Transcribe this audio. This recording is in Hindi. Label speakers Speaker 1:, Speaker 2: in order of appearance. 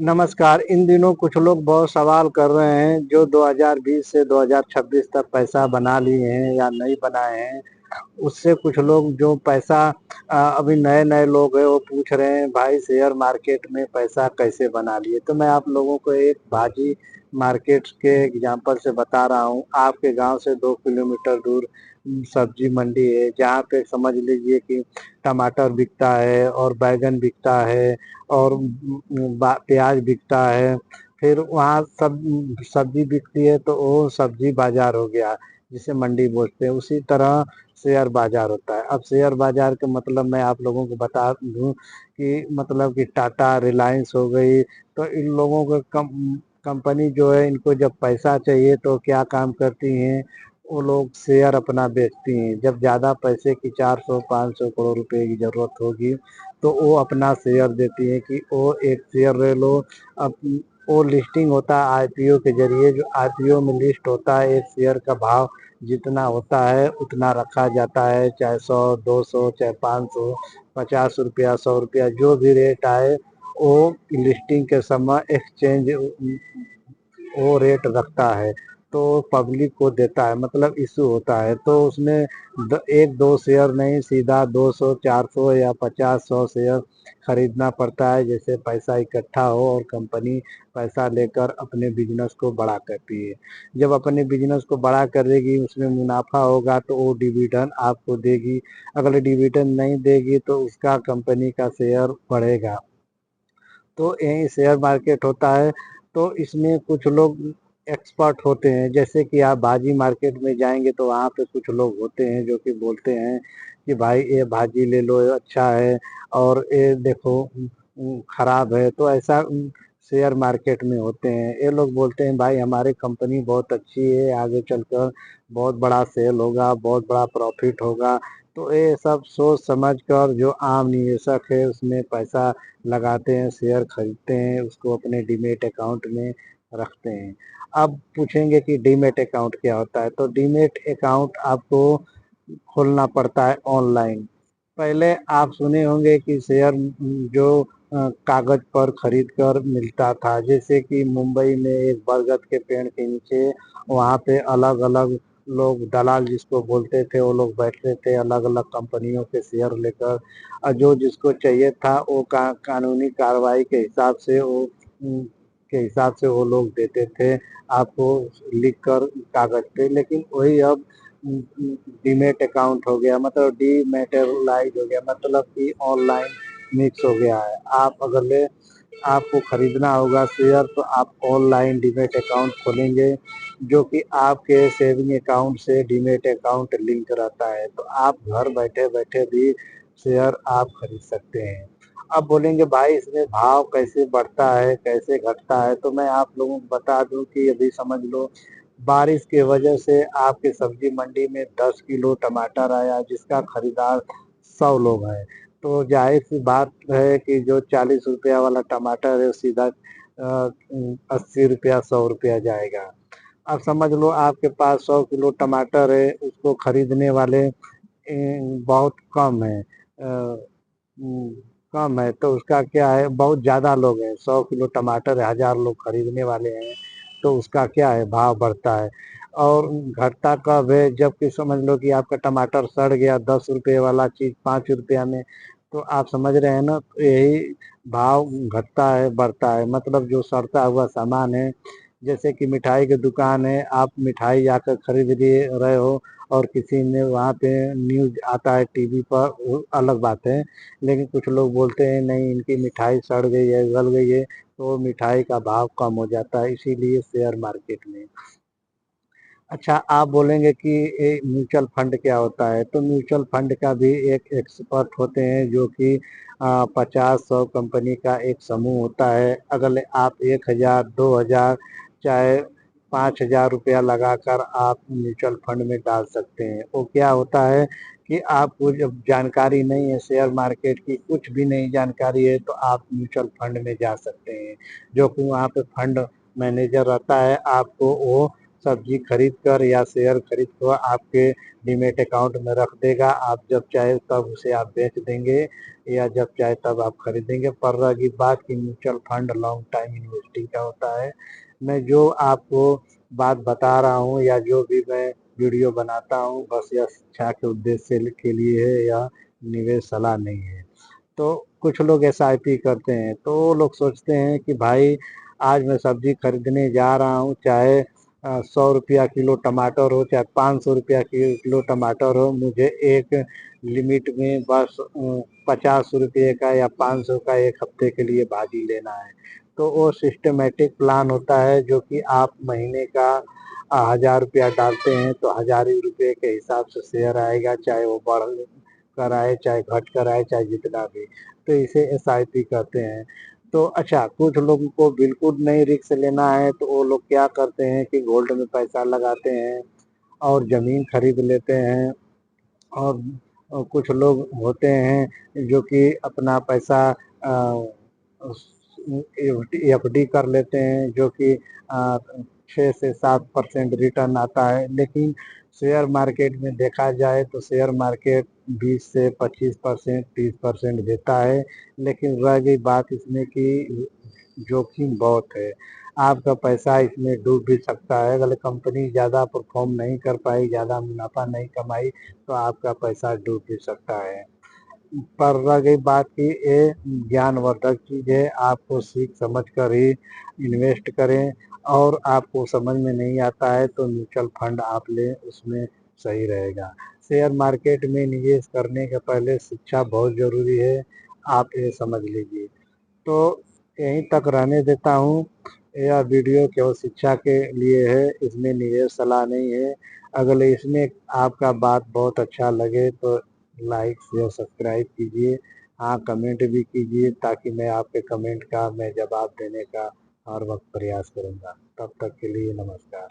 Speaker 1: नमस्कार। इन दिनों कुछ लोग बहुत सवाल कर रहे हैं जो 2020 से 2026 तक पैसा बना लिए हैं या नहीं बनाए हैं। उससे कुछ लोग जो पैसा अभी नए-नए लोग हैं वो पूछ रहे हैं भाई शेयर मार्केट में पैसा कैसे बना लिए? तो मैं आप लोगों को एक भाजी मार्केट के एग्ज़ाम्पल से बता रहा हूँ। आपके गाँव से 2 किलोमीटर दूर सब्जी मंडी है जहाँ पे समझ लीजिए कि टमाटर बिकता है और बैंगन बिकता है और प्याज बिकता है। फिर वहाँ सब सब्जी बिकती है तो वो सब्जी बाजार हो गया जिसे मंडी बोलते हैं। उसी तरह शेयर बाजार होता है। अब शेयर बाजार का मतलब मैं आप लोगों को बता दूं कि मतलब कि टाटा रिलायंस हो गई, तो इन लोगों को कंपनी जो है इनको जब पैसा चाहिए तो क्या काम करती हैं, वो लोग शेयर अपना बेचती हैं। जब ज़्यादा पैसे की 400-500 करोड़ रुपए की ज़रूरत होगी तो वो अपना शेयर देती है कि वो एक शेयर ले लो। अब वो लिस्टिंग होता है आईपीओ के जरिए, जो आईपीओ में लिस्ट होता है एक शेयर का भाव जितना होता है उतना रखा जाता है, चाहे 100, 200, चाहे 500, 50 रुपया, 100 रुपया, जो भी रेट आए वो लिस्टिंग के समय एक्सचेंज वो रेट रखता है तो पब्लिक को देता है, मतलब इशू होता है। तो उसमें एक दो शेयर नहीं, सीधा 200, 400 या 50, 100 शेयर खरीदना पड़ता है, जैसे पैसा इकट्ठा हो और कंपनी पैसा लेकर अपने बिजनेस को बड़ा करती है। जब अपने बिजनेस को बड़ा करेगी, उसमें मुनाफा होगा तो वो डिविडेंड आपको देगी। अगर डिविडेंड नहीं देगी तो उसका कंपनी का शेयर बढ़ेगा। तो यही शेयर मार्केट होता है। तो इसमें कुछ लोग एक्सपर्ट होते हैं, जैसे कि आप भाजी मार्केट में जाएंगे तो वहाँ पे कुछ लोग होते हैं जो कि बोलते हैं कि भाई ये भाजी ले लो, ये अच्छा है, और ये देखो खराब है। तो ऐसा शेयर मार्केट में होते हैं। ये लोग बोलते हैं भाई हमारी कंपनी बहुत अच्छी है, आगे चलकर बहुत बड़ा सेल होगा, बहुत बड़ा प्रॉफिट होगा। तो ये सब सोच समझ कर जो आम निवेशक है उसमें पैसा लगाते हैं, शेयर खरीदते हैं, उसको अपने डीमेट अकाउंट में रखते हैं। अब पूछेंगे कि डीमेट अकाउंट क्या होता है? तो डीमेट अकाउंट आपको खोलना पड़ता है ऑनलाइन। पहले आप सुने होंगे कि शेयर जो कागज पर खरीद कर मिलता था, जैसे कि मुंबई में एक बरगद के पेड़ के नीचे वहाँ पे अलग अलग लोग दलाल जिसको बोलते थे वो लोग बैठते थे अलग अलग कंपनियों के शेयर लेकर, और जो जिसको चाहिए था वो कानूनी कार्रवाई के हिसाब से वो लोग देते थे आपको लिख कर कागज पे। लेकिन वही अब डीमेट अकाउंट हो गया, मतलब डीमेटेरियलाइज हो गया, मतलब कि ऑनलाइन मिक्स हो गया है। आप अगर ले आपको खरीदना होगा शेयर तो आप ऑनलाइन डीमेट अकाउंट खोलेंगे, जो कि आपके सेविंग अकाउंट से डीमेट अकाउंट लिंक रहता है। तो आप घर बैठे बैठे भी शेयर आप खरीद सकते हैं। अब बोलेंगे भाई इसमें भाव कैसे बढ़ता है, कैसे घटता है? तो मैं आप लोगों को बता दूं कि अभी समझ लो बारिश की वजह से आपके सब्जी मंडी में 10 किलो टमाटर आया जिसका खरीदार 100 लोग हैं। तो जाहिर सी बात है कि जो 40 रुपया वाला टमाटर है सीधा 80 रुपया, 100 रुपया जाएगा। अब समझ लो आपके पास 100 किलो टमाटर है, उसको खरीदने वाले बहुत कम है, कम है। तो उसका क्या है, बहुत ज़्यादा लोग हैं, 100 किलो टमाटर है, 1000 लोग खरीदने वाले हैं, तो उसका क्या है, भाव बढ़ता है। और घटता कब है, जबकि समझ लो कि आपका टमाटर सड़ गया 10 रुपये वाला चीज़ 5 रुपया में, तो आप समझ रहे हैं ना। तो यही भाव घटता है बढ़ता है, मतलब जो सड़ता हुआ सामान है, जैसे कि मिठाई की दुकान है, आप मिठाई जाकर खरीद लिए रहे हो और किसी ने वहाँ पे न्यूज़ आता है टीवी पर, वो अलग बात है। लेकिन कुछ लोग बोलते हैं नहीं इनकी मिठाई सड़ गई है, गल गई है, तो मिठाई का भाव कम हो जाता है, इसीलिए शेयर मार्केट में। अच्छा, आप बोलेंगे कि ये म्यूचुअल फंड क्या होता है? तो म्यूचुअल फंड का भी एक एक्सपर्ट होते हैं जो कि 50-100 कंपनी का एक समूह होता है। अगर आप 1000, 2000, चाहे 5000 रुपया लगाकर आप म्यूचुअल फंड में डाल सकते हैं। वो क्या होता है कि आपको जब जानकारी नहीं है शेयर मार्केट की, कुछ भी नहीं जानकारी है, तो आप म्यूचुअल फंड में जा सकते हैं, जो कि वहाँ पे फंड मैनेजर रहता है, आपको वो सब्जी खरीद कर या शेयर खरीद कर आपके डीमेट अकाउंट में रख देगा। आप जब चाहे तब उसे आप बेच देंगे या जब चाहे तब आप खरीदेंगे। पर रही बात की mutual fund long time investing का होता है, मैं जो आपको बात बता रहा हूँ या जो भी मैं वीडियो बनाता हूँ बस यह शिक्षा के उद्देश्य के लिए है या निवेश सलाह नहीं है। तो कुछ लोग एसआईपी करते हैं, तो वो लोग सोचते हैं कि भाई आज मैं सब्जी खरीदने जा रहा हूँ, चाहे 100 रुपया किलो टमाटर हो चाहे 500 रुपया किलो टमाटर हो, मुझे एक लिमिट में बस 50 रुपये का या 500 का एक हफ्ते के लिए भाजी लेना है। तो वो सिस्टमेटिक प्लान होता है जो कि आप महीने का 1000 रुपया डालते हैं तो 1000 ही रुपये के हिसाब से शेयर आएगा, चाहे वो बढ़ कर आए चाहे घट कर आए चाहे जितना भी। तो इसे एसआईपी कहते हैं। तो अच्छा, कुछ लोगों को बिल्कुल नहीं रिस्क लेना है तो वो लोग क्या करते हैं कि गोल्ड में पैसा लगाते हैं और ज़मीन खरीद लेते हैं। और कुछ लोग होते हैं जो कि अपना पैसा एफडी कर लेते हैं जो कि 6 से 7% रिटर्न आता है। लेकिन शेयर मार्केट में देखा जाए तो शेयर मार्केट 20 से 25%, 30% देता है। लेकिन रह गई बात इसमें कि जोखिम बहुत है। आपका पैसा इसमें डूब भी सकता है। अगर कंपनी ज़्यादा परफॉर्म नहीं कर पाई, ज़्यादा मुनाफा नहीं कमाई तो आपका पैसा डूब भी सकता है। पर रह गई बात कि ये ज्ञानवर्धक चीज़ है, आपको सीख समझ कर ही इन्वेस्ट करें। और आपको समझ में नहीं आता है तो म्यूचुअल फंड आप लें, उसमें सही रहेगा। शेयर मार्केट में निवेश करने के पहले शिक्षा बहुत ज़रूरी है, आप ये समझ लीजिए। तो यहीं तक रहने देता हूँ। यह वीडियो केवल शिक्षा के लिए है, इसमें निवेश सलाह नहीं है। अगर इसमें आपका बात बहुत अच्छा लगे तो लाइक शेयर सब्सक्राइब कीजिए। हाँ, कमेंट भी कीजिए ताकि मैं आपके कमेंट का मैं जवाब देने का हर वक्त प्रयास करूँगा। तब तक के लिए नमस्कार।